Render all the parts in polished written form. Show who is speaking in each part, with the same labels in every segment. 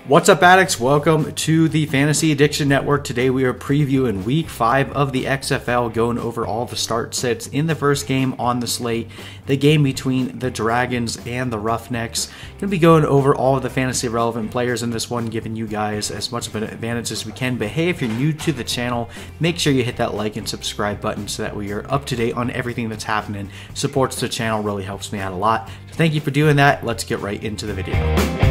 Speaker 1: What's up, addicts? Welcome to the Fantasy Addiction Network. Today we are previewing Week 5 of the XFL, going over all the start sets in the first game on the slate, the game between the Dragons and the Roughnecks. Going to be going over all of the fantasy relevant players in this one, giving you guys as much of an advantage as we can. But hey, if you're new to the channel, make sure you hit that like and subscribe button so that we are up to date on everything that's happening. Supports the channel, really helps me out a lot. So thank you for doing that. Let's get right into the video.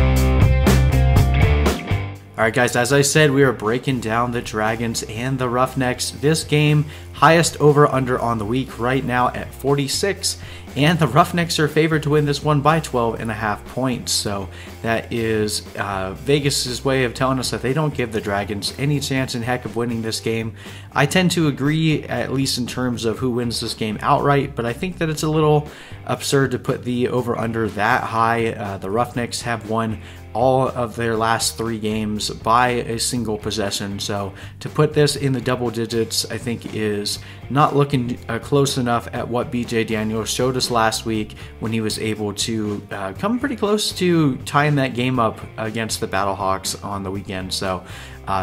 Speaker 1: Alright guys, as I said, we are breaking down the Dragons and the Roughnecks. This game, highest over-under on the week right now at 46, and the Roughnecks are favored to win this one by 12.5 points. So that is Vegas's way of telling us that they don't give the Dragons any chance in heck of winning this game. I tend to agree, at least in terms of who wins this game outright, but I think that it's a little absurd to put the over-under that high. The Roughnecks have won all of their last 3 games by a single possession, so to put this in the double digits I think is not looking close enough at what BJ Daniels showed us last week when he was able to come pretty close to tying that game up against the Battlehawks on the weekend. So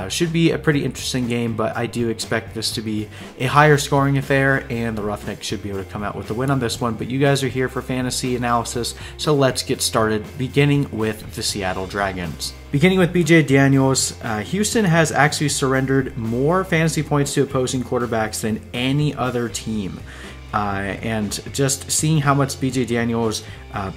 Speaker 1: should be a pretty interesting game, but I do expect this to be a higher scoring affair, and the Roughnecks should be able to come out with the win on this one. But you guys are here for fantasy analysis, so let's get started, beginning with the Seattle Dragons. Beginning with BJ Daniels, Houston has actually surrendered more fantasy points to opposing quarterbacks than any other team. And just seeing how much BJ Daniels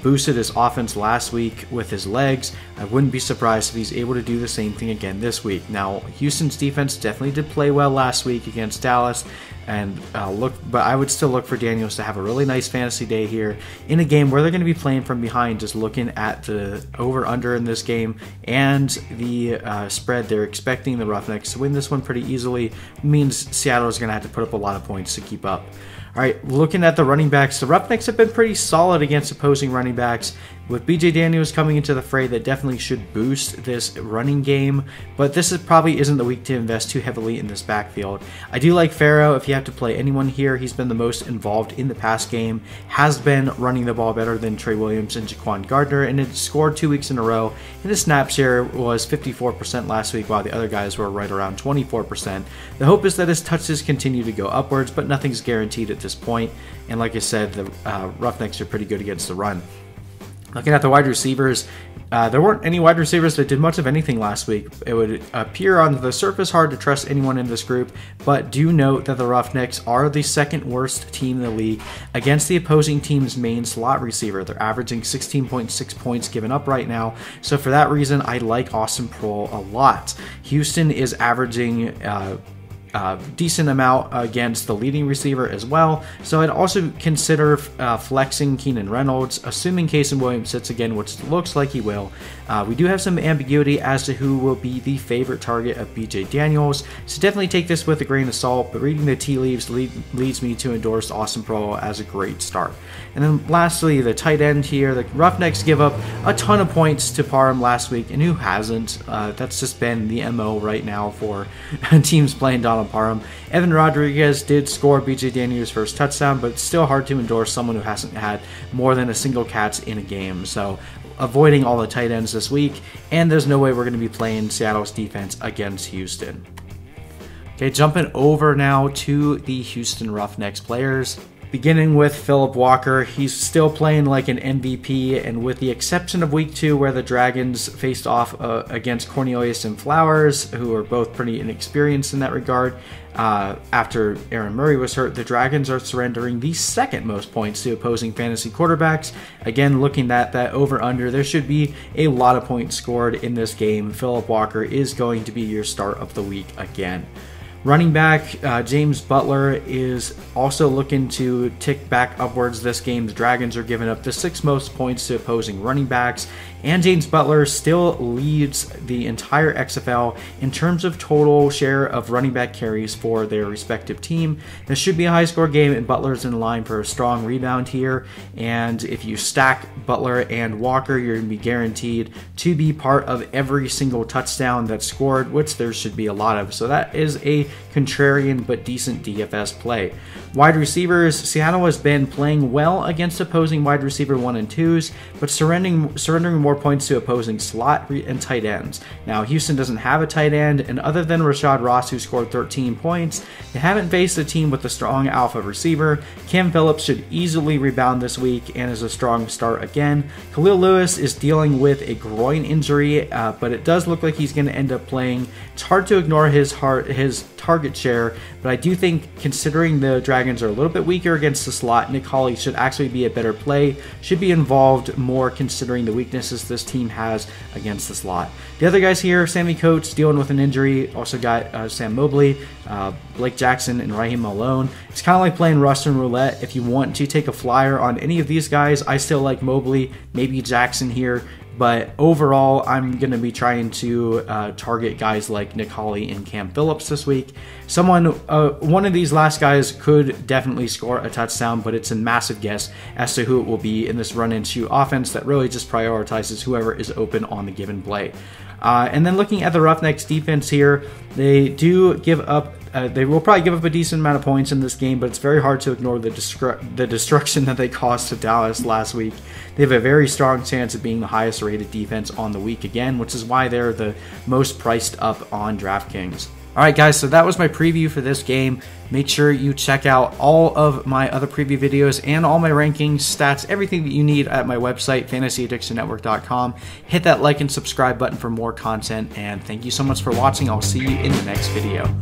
Speaker 1: boosted his offense last week with his legs, I wouldn't be surprised if he's able to do the same thing again this week. Now, Houston's defense definitely did play well last week against Dallas, and but I would still look for Daniels to have a really nice fantasy day here in a game where they're going to be playing from behind. Just looking at the over-under in this game and the spread, they're expecting the Roughnecks to win this one pretty easily. It means Seattle is going to have to put up a lot of points to keep up. All right, looking at the running backs, the Roughnecks have been pretty solid against opposing running backs. With BJ Daniels coming into the fray, that definitely should boost this running game, but this probably isn't the week to invest too heavily in this backfield. I do like Farrow. If you have to play anyone here, he's been the most involved in the pass game, has been running the ball better than Trey Williams and Jaquan Gardner, and it scored 2 weeks in a row, and his snap share was 54% last week, while the other guys were right around 24%. The hope is that his touches continue to go upwards, but nothing's guaranteed at this point, and like I said, the Roughnecks are pretty good against the run. Looking at the wide receivers, there weren't any wide receivers that did much of anything last week. It would appear on the surface hard to trust anyone in this group, but do note that the Roughnecks are the second worst team in the league against the opposing team's main slot receiver. They're averaging 16.6 points given up right now, so for that reason, I like Austin Proehl a lot. Houston is averaging decent amount against the leading receiver as well, so I'd also consider flexing Keenan Reynolds, assuming Casey Williams sits again, which looks like he will. We do have some ambiguity as to who will be the favorite target of BJ Daniels, so definitely take this with a grain of salt, but reading the tea leaves leads me to endorse Austin Proehl as a great start. And then lastly, the tight end here, the Roughnecks give up a ton of points to Parham last week, and who hasn't? That's just been the MO right now for teams playing Donald Parham. Evan Rodriguez did score BJ Daniels' first touchdown, but it's still hard to endorse someone who hasn't had more than a single catch in a game. So avoiding all the tight ends this week, and there's no way we're going to be playing Seattle's defense against Houston. Okay, jumping over now to the Houston Roughnecks players. Beginning with Philip Walker, he's still playing like an MVP, and with the exception of week 2 where the Dragons faced off against Cornelius and Flowers, who are both pretty inexperienced in that regard, after Aaron Murray was hurt, the Dragons are surrendering the second most points to opposing fantasy quarterbacks. Again, looking at that over-under, there should be a lot of points scored in this game. Philip Walker is going to be your start of the week again. Running back, James Butler is also looking to tick back upwards this game. The Dragons are giving up the 6th most points to opposing running backs, and James Butler still leads the entire XFL in terms of total share of running back carries for their respective team. This should be a high-score game, and Butler's in line for a strong rebound here, and if you stack Butler and Walker, you're going to be guaranteed to be part of every single touchdown that's scored, which there should be a lot of. So that is a contrarian but decent DFS play. Wide receivers, Seattle has been playing well against opposing wide receiver 1 and 2s, but surrendering more points to opposing slot and tight ends. Now, Houston doesn't have a tight end, and other than Rashad Ross, who scored 13 points, they haven't faced a team with a strong alpha receiver. Cam Phillips should easily rebound this week and is a strong start again. Khalil Lewis is dealing with a groin injury, but it does look like he's going to end up playing. It's hard to ignore his target share, but I do think, considering the Dragons are a little bit weaker against the slot, Nick Hawley should actually be a better play, should be involved more considering the weaknesses this team has against the slot. The other guys here, Sammy Coates dealing with an injury, also got Sam Mobley, Blake Jackson, and Raheem Malone. It's kind of like playing Russian roulette. If you want to take a flyer on any of these guys, I still like Mobley, maybe Jackson here. But overall, I'm going to be trying to target guys like Nick Hawley and Cam Phillips this week. One of these last guys could definitely score a touchdown, but it's a massive guess as to who it will be in this run-and-shoot offense that really just prioritizes whoever is open on the given play. And then looking at the Roughnecks defense here, they do give up. They will probably give up a decent amount of points in this game, but it's very hard to ignore the destruction that they caused to Dallas last week. They have a very strong chance of being the highest rated defense on the week again, which is why they're the most priced up on DraftKings. Alright guys, so that was my preview for this game. Make sure you check out all of my other preview videos and all my rankings, stats, everything that you need at my website, fantasyaddictionnetwork.com. Hit that like and subscribe button for more content, and thank you so much for watching. I'll see you in the next video.